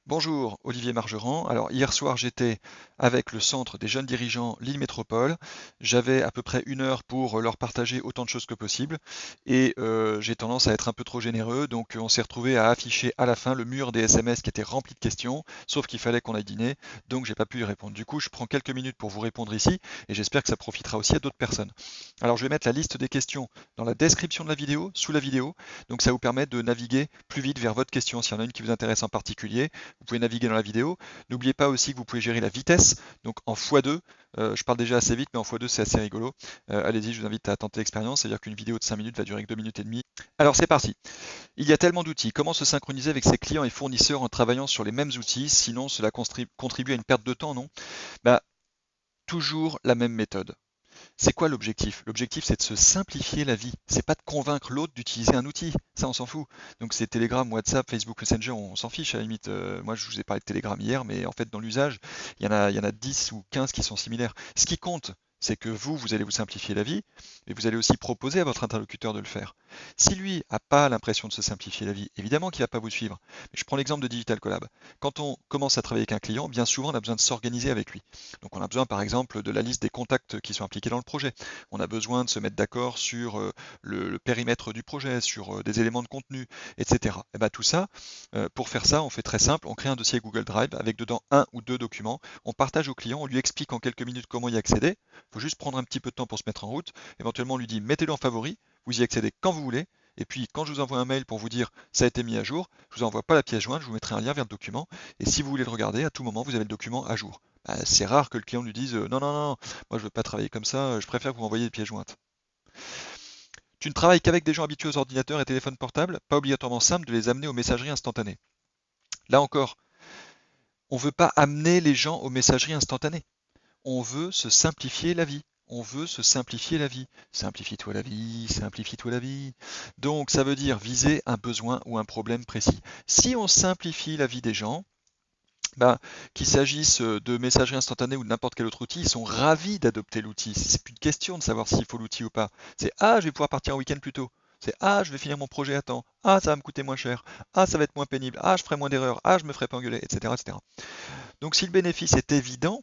Bonjour, Olivier Margerand. Alors hier soir j'étais avec le centre des jeunes dirigeants Lille Métropole. J'avais à peu près 1 heure pour leur partager autant de choses que possible et j'ai tendance à être un peu trop généreux, donc on s'est retrouvé à afficher à la fin le mur des SMS qui était rempli de questions, sauf qu'il fallait qu'on aille dîner, donc j'ai pas pu y répondre. Du coup je prends quelques minutes pour vous répondre ici et j'espère que ça profitera aussi à d'autres personnes. Alors je vais mettre la liste des questions dans la description de la vidéo, sous la vidéo, donc ça vous permet de naviguer plus vite vers votre question s'il y en a une qui vous intéresse en particulier. Vous pouvez naviguer dans la vidéo. N'oubliez pas aussi que vous pouvez gérer la vitesse, donc en x2. Je parle déjà assez vite, mais en x2 c'est assez rigolo. Allez-y, je vous invite à tenter l'expérience, c'est-à-dire qu'une vidéo de 5 minutes va durer que 2 minutes et demie. Alors c'est parti. Il y a tellement d'outils. Comment se synchroniser avec ses clients et fournisseurs en travaillant sur les mêmes outils? Sinon, cela contribue à une perte de temps, non? Bah, toujours la même méthode. C'est quoi l'objectif? L'objectif, c'est de se simplifier la vie. C'est pas de convaincre l'autre d'utiliser un outil. Ça, on s'en fout. Donc, c'est Telegram, WhatsApp, Facebook Messenger, on s'en fiche à la limite. Moi, je vous ai parlé de Telegram hier, mais en fait, dans l'usage, il y en a 10 ou 15 qui sont similaires. Ce qui compte, c'est que vous allez vous simplifier la vie, et vous allez aussi proposer à votre interlocuteur de le faire. Si lui n'a pas l'impression de se simplifier la vie, évidemment qu'il ne va pas vous suivre. Mais je prends l'exemple de Digital Collab. Quand on commence à travailler avec un client, bien souvent, on a besoin de s'organiser avec lui. Donc on a besoin par exemple de la liste des contacts qui sont impliqués dans le projet. On a besoin de se mettre d'accord sur le périmètre du projet, sur des éléments de contenu, etc. Et bien tout ça, pour faire ça, on fait très simple, on crée un dossier Google Drive avec dedans un ou deux documents, on partage au client, on lui explique en quelques minutes comment y accéder, il faut juste prendre un petit peu de temps pour se mettre en route, éventuellement on lui dit mettez-le en favori, vous y accédez quand vous voulez, et puis quand je vous envoie un mail pour vous dire ça a été mis à jour, je vous envoie pas la pièce jointe, je vous mettrai un lien vers le document, et si vous voulez le regarder, à tout moment vous avez le document à jour. Bah, c'est rare que le client lui dise non, non, non, moi je veux pas travailler comme ça, je préfère que vous m'envoyiez des pièces jointes. Tu ne travailles qu'avec des gens habitués aux ordinateurs et téléphones portables, pas obligatoirement simple de les amener aux messageries instantanées. Là encore, on ne veut pas amener les gens aux messageries instantanées. On veut se simplifier la vie. On veut se simplifier la vie. Simplifie-toi la vie, simplifie-toi la vie. Donc ça veut dire viser un besoin ou un problème précis. Si on simplifie la vie des gens, bah, qu'il s'agisse de messagerie instantanée ou de n'importe quel autre outil, ils sont ravis d'adopter l'outil. C'est plus une question de savoir s'il faut l'outil ou pas. C'est ah, je vais pouvoir partir en week-end plus tôt. C'est ah, je vais finir mon projet à temps. Ah, ça va me coûter moins cher. Ah, ça va être moins pénible. Ah, je ferai moins d'erreurs. Ah, je me ferai pas engueuler, etc., etc. Donc si le bénéfice est évident,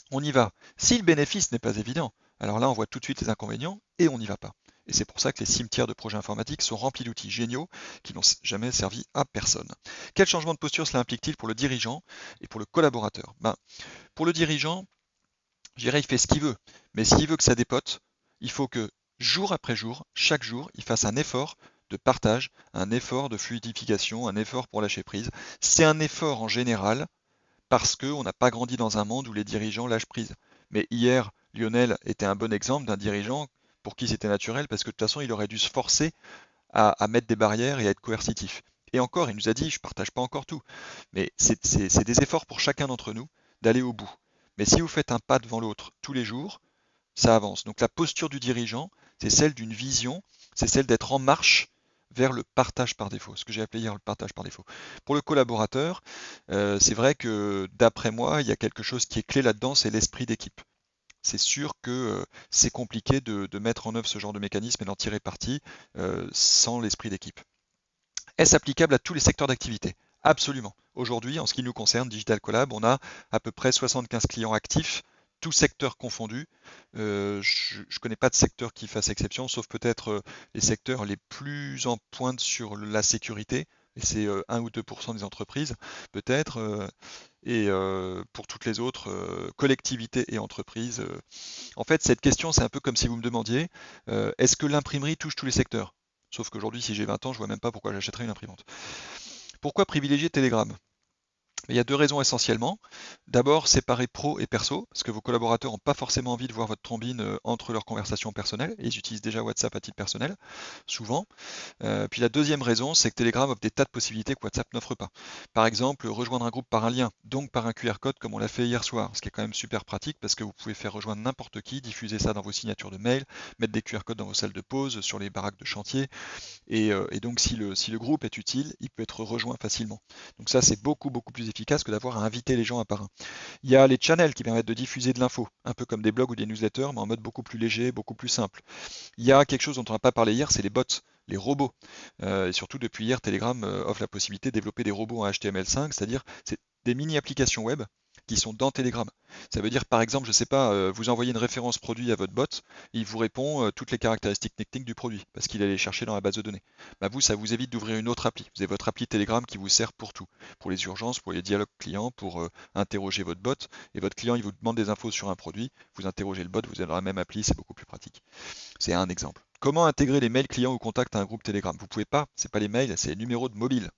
on y va. Si le bénéfice n'est pas évident, alors là, on voit tout de suite les inconvénients et on n'y va pas. Et c'est pour ça que les cimetières de projets informatiques sont remplis d'outils géniaux qui n'ont jamais servi à personne. Quel changement de posture cela implique-t-il pour le dirigeant et pour le collaborateur? Pour le dirigeant, je dirais il fait ce qu'il veut. Mais s'il veut que ça dépote, il faut que jour après jour, chaque jour, il fasse un effort de partage, un effort de fluidification, un effort pour lâcher prise. C'est un effort en général parce qu'on n'a pas grandi dans un monde où les dirigeants lâchent prise. Mais hier, Lionel était un bon exemple d'un dirigeant pour qui c'était naturel, parce que de toute façon, il aurait dû se forcer à mettre des barrières et à être coercitif. Et encore, il nous a dit, je ne partage pas encore tout, mais c'est des efforts pour chacun d'entre nous d'aller au bout. Mais si vous faites un pas devant l'autre tous les jours, ça avance. Donc la posture du dirigeant, c'est celle d'une vision, c'est celle d'être en marche vers le partage par défaut, ce que j'ai appelé hier le partage par défaut. Pour le collaborateur, c'est vrai que d'après moi, il y a quelque chose qui est clé là-dedans, c'est l'esprit d'équipe. C'est sûr que c'est compliqué de mettre en œuvre ce genre de mécanisme et d'en tirer parti sans l'esprit d'équipe. Est-ce applicable à tous les secteurs d'activité? Absolument. Aujourd'hui, en ce qui nous concerne, Digital Collab, on a à peu près 75 clients actifs, tous secteurs confondus. Je ne connais pas de secteur qui fasse exception, sauf peut-être les secteurs les plus en pointe sur la sécurité, et c'est 1 ou 2% des entreprises, peut-être. Et pour toutes les autres, collectivités et entreprises. En fait, cette question, c'est un peu comme si vous me demandiez, est-ce que l'imprimerie touche tous les secteurs? Sauf qu'aujourd'hui, si j'ai 20 ans, je vois même pas pourquoi j'achèterais une imprimante. Pourquoi privilégier Telegram? Il y a deux raisons essentiellement. D'abord, séparer pro et perso, parce que vos collaborateurs n'ont pas forcément envie de voir votre trombine entre leurs conversations personnelles, et ils utilisent déjà WhatsApp à titre personnel, souvent. Puis la deuxième raison, c'est que Telegram offre des tas de possibilités que WhatsApp n'offre pas. Par exemple, rejoindre un groupe par un lien, donc par un QR code comme on l'a fait hier soir, ce qui est quand même super pratique parce que vous pouvez faire rejoindre n'importe qui, diffuser ça dans vos signatures de mail, mettre des QR codes dans vos salles de pause, sur les baraques de chantier, et donc si le groupe est utile, il peut être rejoint facilement. Donc ça, c'est beaucoup, beaucoup plus efficace que d'avoir à inviter les gens un par un. Il y a les channels qui permettent de diffuser de l'info, un peu comme des blogs ou des newsletters, mais en mode beaucoup plus léger, beaucoup plus simple. Il y a quelque chose dont on n'a pas parlé hier, c'est les bots. les robots. Et surtout depuis hier, Telegram offre la possibilité de développer des robots en HTML5, c'est-à-dire c'est des mini-applications web qui sont dans Telegram. Ça veut dire par exemple, je ne sais pas, vous envoyez une référence produit à votre bot, il vous répond toutes les caractéristiques techniques du produit, parce qu'il allait chercher dans la base de données. Bah vous, ça vous évite d'ouvrir une autre appli. Vous avez votre appli Telegram qui vous sert pour tout, pour les urgences, pour les dialogues clients, pour interroger votre bot, et votre client il vous demande des infos sur un produit, vous interrogez le bot, vous avez dans la même appli, c'est beaucoup plus pratique. C'est un exemple. Comment intégrer les mails clients ou contacts à un groupe Telegram? Vous pouvez pas, c'est pas les mails, c'est les numéros de mobile.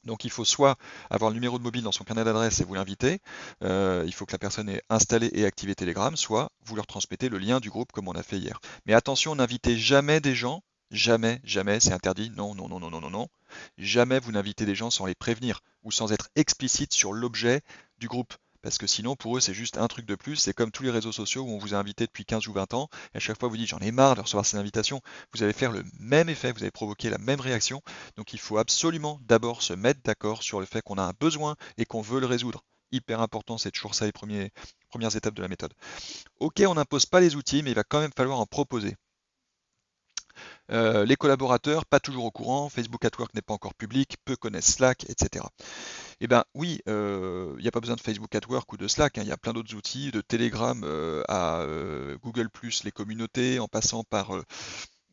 Donc il faut soit avoir le numéro de mobile dans son carnet d'adresse et vous l'invitez, il faut que la personne ait installé et activé Telegram, soit vous leur transmettez le lien du groupe comme on a fait hier. Mais attention, n'invitez jamais des gens, jamais, jamais, c'est interdit, non, non, non, non, non, non, non. Jamais vous n'invitez des gens sans les prévenir ou sans être explicite sur l'objet du groupe. Parce que sinon, pour eux, c'est juste un truc de plus. C'est comme tous les réseaux sociaux où on vous a invité depuis 15 ou 20 ans. Et à chaque fois, vous dites, j'en ai marre de recevoir ces invitations. Vous allez faire le même effet, vous allez provoquer la même réaction. Donc il faut absolument d'abord se mettre d'accord sur le fait qu'on a un besoin et qu'on veut le résoudre. Hyper important, c'est toujours ça les premières étapes de la méthode. Ok, on n'impose pas les outils, mais il va quand même falloir en proposer. Les collaborateurs, pas toujours au courant, Facebook at Work n'est pas encore public, peu connaissent Slack, etc. Eh bien oui, il n'y a pas besoin de Facebook at Work ou de Slack, hein, il y a plein d'autres outils, de Telegram à Google+, les communautés, en passant par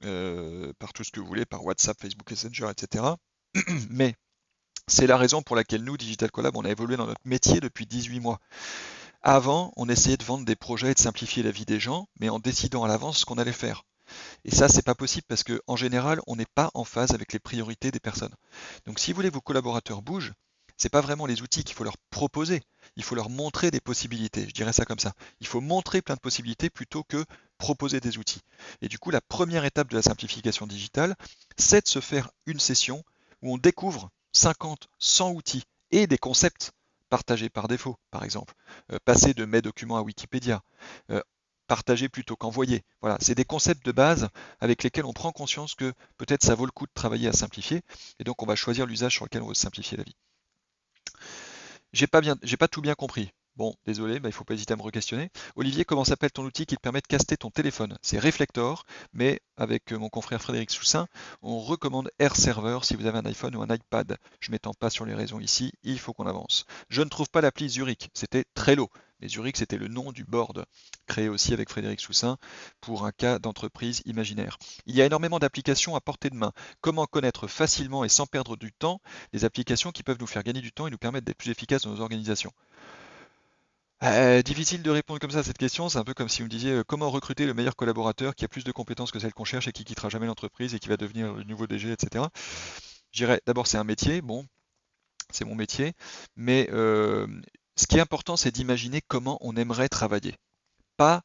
tout ce que vous voulez, par WhatsApp, Facebook Messenger, etc. Mais c'est la raison pour laquelle nous, Digital Collab, on a évolué dans notre métier depuis 18 mois. Avant, on essayait de vendre des projets et de simplifier la vie des gens, mais en décidant à l'avance ce qu'on allait faire. Et ça, c'est pas possible parce qu'en général, on n'est pas en phase avec les priorités des personnes. Donc si vous voulez que vos collaborateurs bougent, c'est pas vraiment les outils qu'il faut leur proposer, il faut leur montrer des possibilités, je dirais ça comme ça. Il faut montrer plein de possibilités plutôt que proposer des outils. Et du coup, la première étape de la simplification digitale, c'est de se faire une session où on découvre 50, 100 outils et des concepts partagés par défaut, par exemple. Passer de mes documents à Wikipédia, partager plutôt qu'envoyer. Voilà, c'est des concepts de base avec lesquels on prend conscience que peut-être ça vaut le coup de travailler à simplifier, et donc on va choisir l'usage sur lequel on veut simplifier la vie. J'ai pas tout bien compris. Bon, désolé, il ne faut pas hésiter à me re-questionner. Olivier, comment s'appelle ton outil qui te permet de caster ton téléphone? C'est Reflector, mais avec mon confrère Frédéric Soussin, on recommande AirServer si vous avez un iPhone ou un iPad. Je ne m'étends pas sur les raisons ici, il faut qu'on avance. Je ne trouve pas l'appli Zurich, c'était Trello. Mais Zurich, c'était le nom du board, créé aussi avec Frédéric Soussin pour un cas d'entreprise imaginaire. Il y a énormément d'applications à portée de main. Comment connaître facilement et sans perdre du temps les applications qui peuvent nous faire gagner du temps et nous permettre d'être plus efficaces dans nos organisations? Difficile de répondre comme ça à cette question, c'est un peu comme si vous me disiez comment recruter le meilleur collaborateur qui a plus de compétences que celle qu'on cherche et qui quittera jamais l'entreprise et qui va devenir le nouveau DG, etc. Je dirais d'abord c'est un métier, bon, c'est mon métier, mais ce qui est important c'est d'imaginer comment on aimerait travailler. Pas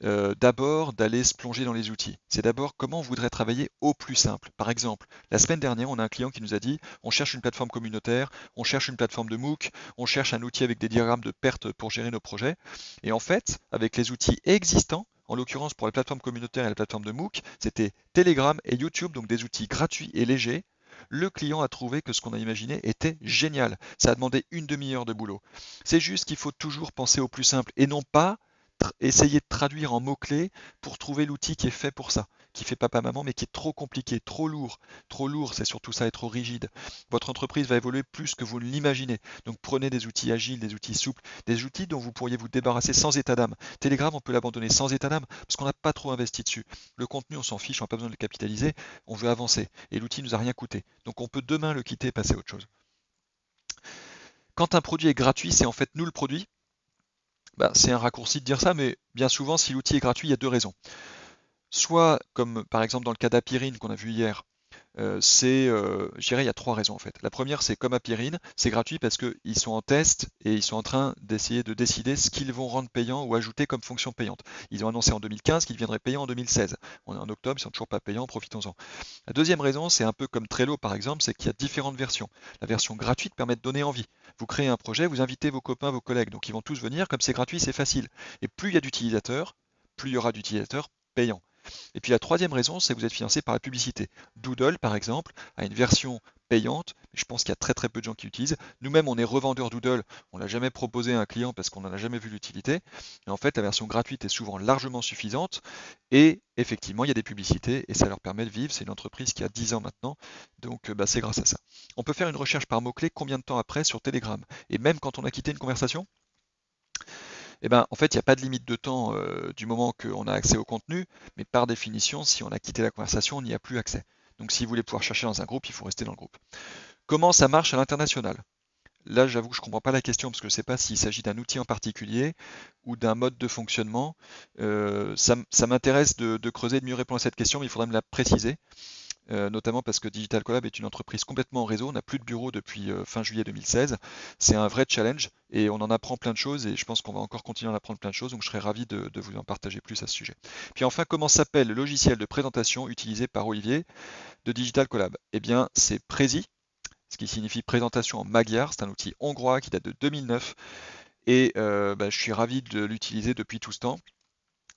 d'abord d'aller se plonger dans les outils. C'est d'abord comment on voudrait travailler au plus simple. Par exemple, la semaine dernière, on a un client qui nous a dit on cherche une plateforme communautaire, on cherche une plateforme de MOOC, on cherche un outil avec des diagrammes de perte pour gérer nos projets. Et en fait, avec les outils existants, en l'occurrence pour la plateforme communautaire et la plateforme de MOOC, c'était Telegram et YouTube, donc des outils gratuits et légers. Le client a trouvé que ce qu'on a imaginé était génial. Ça a demandé une demi-heure de boulot. C'est juste qu'il faut toujours penser au plus simple et non pas essayer de traduire en mots-clés pour trouver l'outil qui est fait pour ça, qui fait papa-maman, mais qui est trop compliqué, trop lourd. Trop lourd, c'est surtout ça, et trop rigide. Votre entreprise va évoluer plus que vous ne l'imaginez. Donc prenez des outils agiles, des outils souples, des outils dont vous pourriez vous débarrasser sans état d'âme. Telegram, on peut l'abandonner sans état d'âme parce qu'on n'a pas trop investi dessus. Le contenu, on s'en fiche, on n'a pas besoin de le capitaliser, on veut avancer. Et l'outil nous a rien coûté. Donc on peut demain le quitter et passer à autre chose. Quand un produit est gratuit, c'est en fait nous le produit. C'est un raccourci de dire ça, mais bien souvent, si l'outil est gratuit, il y a deux raisons. Soit, comme par exemple dans le cas d'Apirine qu'on a vu hier, je dirais, il y a trois raisons en fait. La première, c'est comme Apirine, c'est gratuit parce qu'ils sont en test et ils sont en train d'essayer de décider ce qu'ils vont rendre payant ou ajouter comme fonction payante. Ils ont annoncé en 2015 qu'ils deviendraient payants en 2016. On est en octobre, ils sont toujours pas payants, profitons-en. La deuxième raison, c'est un peu comme Trello par exemple, c'est qu'il y a différentes versions. La version gratuite permet de donner envie. Vous créez un projet, vous invitez vos copains, vos collègues, donc ils vont tous venir, comme c'est gratuit, c'est facile. Et plus il y a d'utilisateurs, plus il y aura d'utilisateurs payants. Et puis la troisième raison, c'est que vous êtes financé par la publicité. Doodle, par exemple, a une version payante, mais je pense qu'il y a très très peu de gens qui l'utilisent. Nous-mêmes, on est revendeur Doodle, on l'a jamais proposé à un client parce qu'on n'en a jamais vu l'utilité. Et en fait, la version gratuite est souvent largement suffisante. Et effectivement, il y a des publicités et ça leur permet de vivre. C'est une entreprise qui a 10 ans maintenant, donc c'est grâce à ça. On peut faire une recherche par mots-clés combien de temps après sur Telegram. Et même quand on a quitté une conversation, eh ben, en fait, il n'y a pas de limite de temps du moment qu'on a accès au contenu, mais par définition, si on a quitté la conversation, on n'y a plus accès. Donc si vous voulez pouvoir chercher dans un groupe, il faut rester dans le groupe. Comment ça marche à l'international? Là, j'avoue que je ne comprends pas la question parce que je ne sais pas s'il s'agit d'un outil en particulier ou d'un mode de fonctionnement. Ça m'intéresse de creuser, de mieux répondre à cette question, mais il faudrait me la préciser. Notamment parce que Digital Collab est une entreprise complètement en réseau. On n'a plus de bureau depuis fin juillet 2016. C'est un vrai challenge et on en apprend plein de choses et je pense qu'on va encore continuer à en apprendre plein de choses. Donc je serais ravi de vous en partager plus à ce sujet. Puis enfin, comment s'appelle le logiciel de présentation utilisé par Olivier de Digital Collab? Eh bien, c'est Prezi, ce qui signifie présentation en magyar. C'est un outil hongrois qui date de 2009 et je suis ravi de l'utiliser depuis tout ce temps.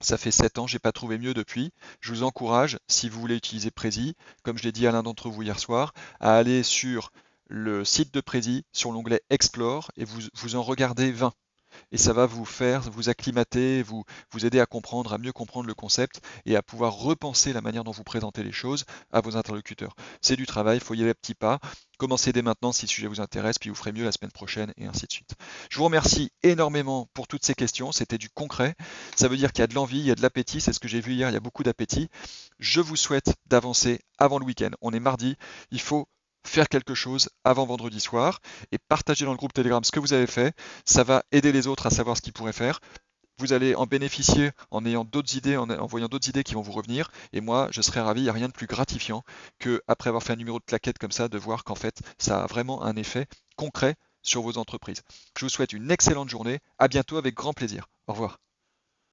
Ça fait 7 ans, j'ai pas trouvé mieux depuis. Je vous encourage, si vous voulez utiliser Prezi, comme je l'ai dit à l'un d'entre vous hier soir, à aller sur le site de Prezi, sur l'onglet Explore, et vous en regardez 20. Et ça va vous faire vous acclimater, vous aider à comprendre, à mieux comprendre le concept et à pouvoir repenser la manière dont vous présentez les choses à vos interlocuteurs. C'est du travail, il faut y aller à petits pas. Commencez dès maintenant si le sujet vous intéresse, puis vous ferez mieux la semaine prochaine et ainsi de suite. Je vous remercie énormément pour toutes ces questions, c'était du concret. Ça veut dire qu'il y a de l'envie, il y a de l'appétit, c'est ce que j'ai vu hier, il y a beaucoup d'appétit. Je vous souhaite d'avancer avant le week-end. On est mardi, il faut faire quelque chose avant vendredi soir et partager dans le groupe Telegram ce que vous avez fait. Ça va aider les autres à savoir ce qu'ils pourraient faire. Vous allez en bénéficier en ayant d'autres idées, en voyant d'autres idées qui vont vous revenir. Et moi, je serais ravi. Il n'y a rien de plus gratifiant que, après avoir fait un numéro de claquette comme ça, de voir qu'en fait, ça a vraiment un effet concret sur vos entreprises. Je vous souhaite une excellente journée. À bientôt avec grand plaisir. Au revoir.